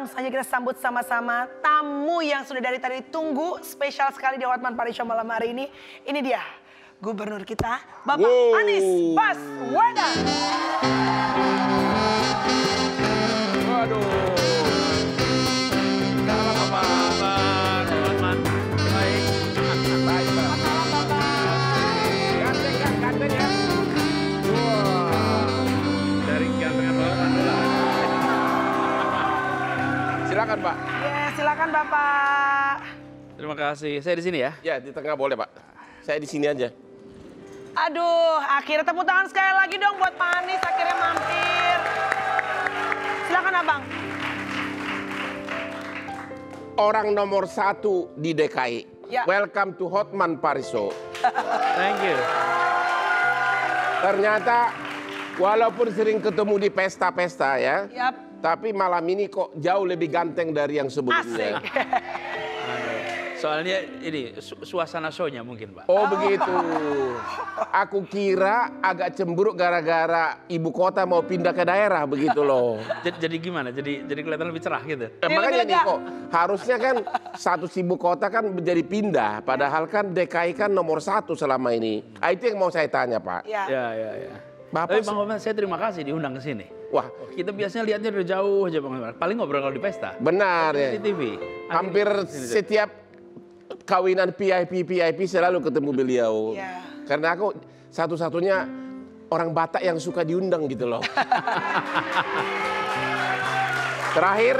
saja kita sambut sama-sama tamu yang sudah dari tadi tunggu. Spesial sekali di Hotman Paris Show malam hari ini. Ini dia, Gubernur kita, Bapak Anies Baswedan. Waduh. Silakan Pak. Ya, silakan Bapak. Terima kasih. Saya di sini ya? Ya, di tengah boleh Pak. Saya di sini aja. Aduh, akhirnya tepuk tangan sekali lagi dong buat Pak Anies akhirnya mampir. Silakan Abang. Orang nomor 1 di DKI. Ya. Welcome to Hotman Paris Show. Thank you. Ternyata walaupun sering ketemu di pesta-pesta ya. Yap. Tapi malam ini kok jauh lebih ganteng dari yang sebelumnya. Asik. Soalnya ini suasana show-nya mungkin Pak. Oh begitu. Aku kira agak cemburuk gara-gara ibu kota mau pindah ke daerah begitu loh. Jadi gimana? Jadi kelihatan lebih cerah gitu? Makanya nih kok harusnya kan satu ibu kota kan menjadi pindah. Padahal kan DKI kan nomor 1 selama ini. Itu yang mau saya tanya Pak. Ya. Ya. Bapak Tapi Bang Hotman, saya terima kasih diundang ke sini. Wah, Kita biasanya lihatnya dari jauh aja Bang Hotman. Paling ngobrol kalau di pesta. benar ya. Di TV. Hampir setiap kawinan VIP selalu ketemu beliau. Ya. Karena aku satu-satunya orang Batak yang suka diundang gitu loh. Terakhir,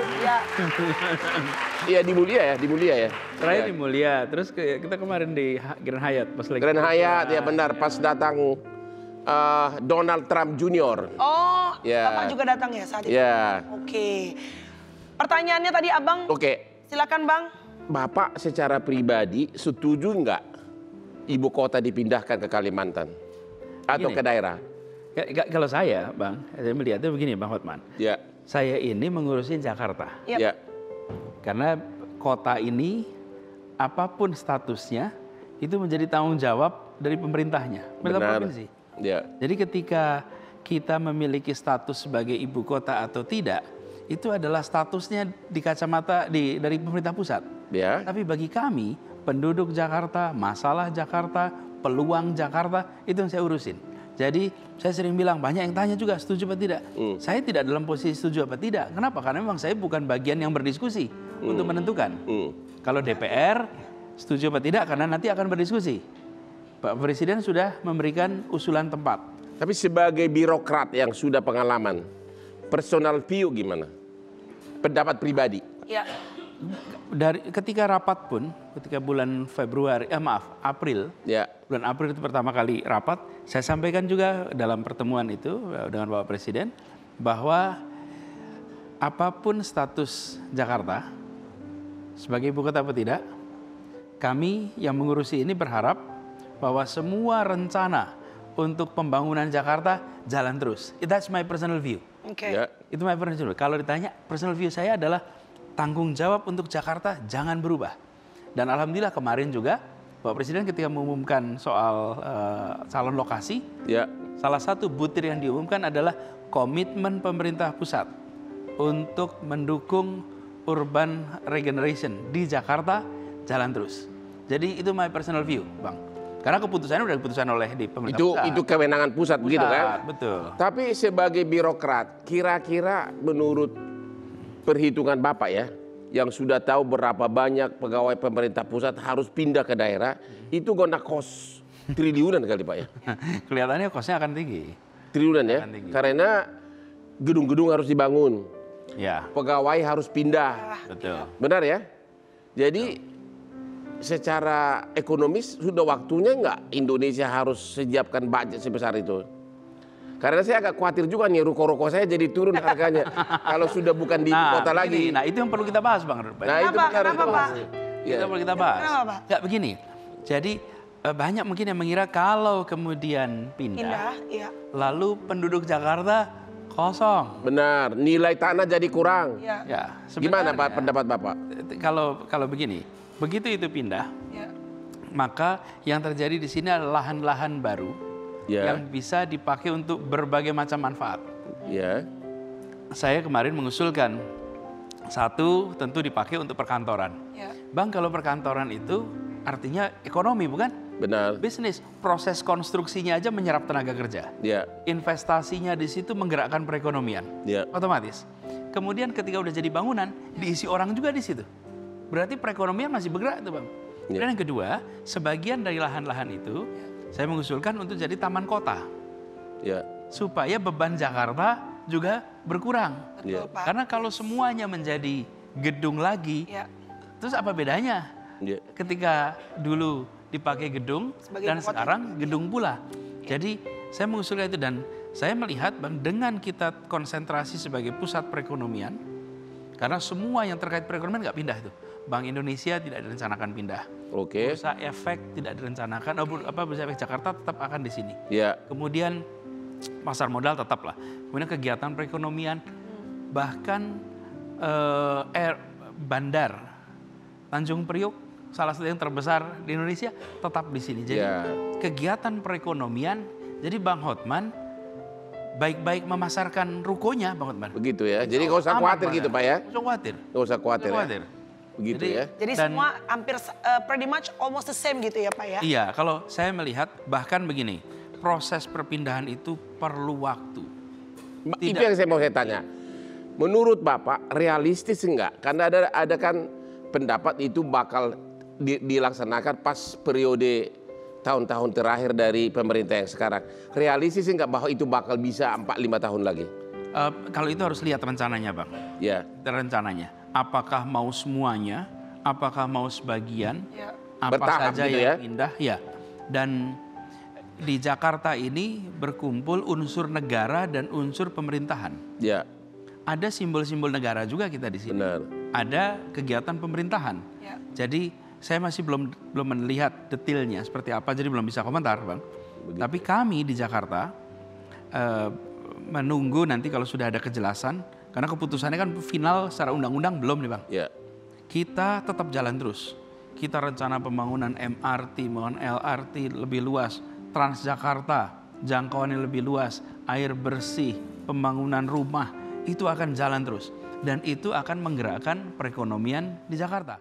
iya di Mulia ya. Terakhir di Mulia, terus kita kemarin di Grand Hyatt pas lagi. Grand Hyatt ya benar pas datang Donald Trump Jr. Oh, Ya. Bapak juga datang ya saat itu? Ya. Oke. Pertanyaannya tadi Abang, Oke, silakan Bang. Bapak secara pribadi setuju nggak ibu kota dipindahkan ke Kalimantan atau Gini. ke daerah? Kalau saya Bang, saya melihatnya begini Bang Hotman. Ya, Saya ini mengurusin Jakarta. Yap. ya, Karena kota ini apapun statusnya itu menjadi tanggung jawab dari pemerintahnya, pemerintah benar. provinsi. Ya, Jadi ketika kita memiliki status sebagai ibu kota atau tidak, itu adalah statusnya di kacamata dari pemerintah pusat. ya. Tapi bagi kami, penduduk Jakarta, masalah Jakarta, peluang Jakarta, itu yang saya urusin. Jadi saya sering bilang, banyak yang tanya juga setuju apa tidak. Saya tidak dalam posisi setuju apa tidak. Kenapa? Karena memang saya bukan bagian yang berdiskusi untuk menentukan. Kalau DPR setuju apa tidak, karena nanti akan berdiskusi. Pak Presiden sudah memberikan usulan tempat. Tapi sebagai birokrat yang sudah pengalaman, personal view gimana? Pendapat pribadi? Ya. Ketika rapat pun, ketika bulan April, Ya, bulan April itu pertama kali rapat, saya sampaikan juga dalam pertemuan itu dengan Bapak Presiden bahwa apapun status Jakarta sebagai ibu kota atau tidak, kami yang mengurusi ini berharap bahwa semua rencana untuk pembangunan Jakarta jalan terus. That's my personal view. Oke. ya. Itu my personal view. Kalau ditanya, personal view saya adalah tanggung jawab untuk Jakarta jangan berubah. Dan alhamdulillah kemarin juga Bapak Presiden ketika mengumumkan soal calon lokasi, Ya, salah satu butir yang diumumkan adalah komitmen pemerintah pusat untuk mendukung urban regeneration di Jakarta jalan terus. Jadi itu my personal view, Bang. Karena keputusannya udah diputuskan oleh di pemerintah pusat. itu kewenangan pusat begitu kan? Betul. Tapi sebagai birokrat, kira-kira menurut perhitungan Bapak ya, yang sudah tahu berapa banyak pegawai pemerintah pusat harus pindah ke daerah, itu gonna cost triliunan kali Pak ya? Kelihatannya kosnya akan tinggi. Triliunan ya? Akan tinggi. Karena gedung-gedung harus dibangun, Ya, pegawai harus pindah, betul. benar ya? Jadi secara ekonomis sudah waktunya nggak Indonesia harus siapkan budget sebesar itu? Karena saya agak khawatir juga nih ruko-ruko saya jadi turun harganya kalau sudah bukan di ibu kota lagi. Nah, itu yang perlu kita bahas, Bang. Nah, itu Kenapa? benar Kenapa, itu. Pak? Itu perlu kita bahas. Kenapa, Pak? Nggak begini. Jadi banyak mungkin yang mengira kalau kemudian Pindah, ya. lalu penduduk Jakarta kosong. Benar, nilai tanah jadi kurang. Ya. Ya, Gimana sebenarnya, Pak pendapat Bapak? Kalau begini, begitu itu pindah, Ya. maka yang terjadi di sini adalah lahan-lahan baru Ya, yang bisa dipakai untuk berbagai macam manfaat. ya, Saya kemarin mengusulkan Satu, tentu dipakai untuk perkantoran. Ya. Bang, kalau perkantoran itu artinya ekonomi, bukan? Benar. Bisnis. Proses konstruksinya aja menyerap tenaga kerja. Ya. Investasinya di situ menggerakkan perekonomian. Ya. Otomatis. Kemudian ketika udah jadi bangunan, diisi orang juga di situ. Berarti perekonomian masih bergerak tuh, Bang. Ya. Dan yang kedua, sebagian dari lahan-lahan itu saya mengusulkan untuk jadi taman kota. Ya. Supaya beban Jakarta juga berkurang. Betul, Ya. Pak. Karena kalau semuanya menjadi gedung lagi, Ya. terus apa bedanya? Ya. Ketika dulu dipakai gedung Sebagai dan ibu kota sekarang juga. gedung pula. Jadi saya mengusulkan itu dan saya melihat Bang, dengan kita konsentrasi sebagai pusat perekonomian, karena semua yang terkait perekonomian nggak pindah itu. Bank Indonesia tidak direncanakan pindah. Oke. Bursa Efek tidak direncanakan. Bursa Efek Jakarta tetap akan di sini. Ya. Kemudian pasar modal tetaplah. Kemudian kegiatan perekonomian, bahkan bandar Tanjung Priok, salah satu yang terbesar di Indonesia, tetap di sini. Jadi Ya. kegiatan perekonomian, jadi Bang Hotman baik-baik memasarkan rukonya, Bang Hotman. Begitu ya. Jadi nggak usah Aman, khawatir Bang, gitu Pak ya. Nggak usah khawatir. Nggak usah khawatir Nggak ya. khawatir. Begitu Jadi- ya. Jadi Dan- semua hampir pretty much almost the same gitu ya Pak ya? Iya, kalau saya melihat bahkan begini, proses perpindahan itu perlu waktu. Itu yang saya mau tanya. Menurut Bapak realistis enggak? Karena ada kan pendapat itu bakal dilaksanakan pas periode tahun-tahun terakhir dari pemerintah yang sekarang. Realistis enggak bahwa itu bakal bisa 4-5 tahun lagi? Kalau itu harus lihat rencananya, Bang. Ya. Rencananya, apakah mau semuanya, apakah mau sebagian, Ya. apa Bertahap saja gitu yang ya? indah, ya. Dan di Jakarta ini berkumpul unsur negara dan unsur pemerintahan. Ya. Ada simbol-simbol negara juga kita di sini. Benar. Ada kegiatan pemerintahan. Ya. Jadi saya masih belum melihat detailnya seperti apa, jadi belum bisa komentar, Bang. Tapi kami di Jakarta menunggu nanti kalau sudah ada kejelasan, karena keputusannya kan final secara undang-undang belum nih, Bang. Ya. Kita tetap jalan terus. Kita rencana pembangunan MRT, pembangunan LRT lebih luas, Transjakarta, jangkauannya lebih luas, air bersih, pembangunan rumah, itu akan jalan terus. Dan itu akan menggerakkan perekonomian di Jakarta.